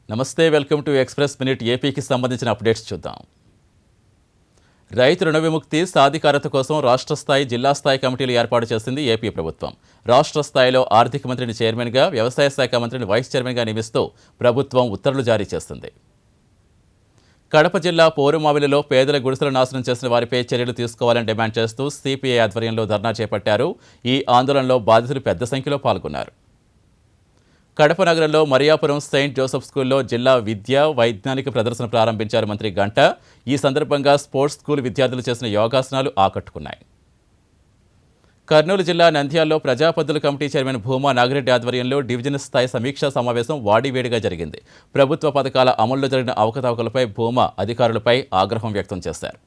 నమస్తే, welcome to express minute. ఏపీకి సంబంధించిన అప్డేట్స్ చూద్దాం. రైతు రుణ విముక్తి సాధికారత కోసం రాష్ట్ర స్థాయి, జిల్లా స్థాయి కమిటీలు ఏర్పాటు చేసింది ఏపీ ప్రభుత్వం. రాష్ట్ర స్థాయిలో ఆర్థిక మంత్రిని చైర్మన్గా, వ్యవసాయ శాఖ మంత్రిని వైస్ చైర్మన్గా నియమిస్తూ ప్రభుత్వం ఉత్తర్వులు జారీ చేస్తుంది. కడప జిల్లా పోరుమావిలిలో పేదల గుడిసెలు నాశనం చేసిన వారిపై చర్యలు తీసుకోవాలని డిమాండ్ చేస్తూ సిపిఐ ఆధ్వర్యంలో ధర్నా చేపట్టారు. ఈ ఆందోళనలో బాధితులు పెద్ద సంఖ్యలో పాల్గొన్నారు. కడప నగరంలో మరియాపురం సెయింట్ జోసెఫ్ స్కూల్లో జిల్లా విద్యా వైజ్ఞానిక ప్రదర్శన ప్రారంభించారు మంత్రి గంట. ఈ సందర్భంగా స్పోర్ట్స్ స్కూల్ విద్యార్థులు చేసిన యోగాసనాలు ఆకట్టుకున్నాయి. కర్నూలు జిల్లా నంద్యాలలో ప్రజాపద్దుల కమిటీ చైర్మన్ భూమా నాగిరెడ్డి ఆధ్వర్యంలో డివిజన్ స్థాయి సమీక్షా సమావేశం వాడివేడిగా జరిగింది. ప్రభుత్వ పథకాల అమల్లో జరిగిన అవకతవకలపై భూమా అధికారులపై ఆగ్రహం వ్యక్తం చేశారు.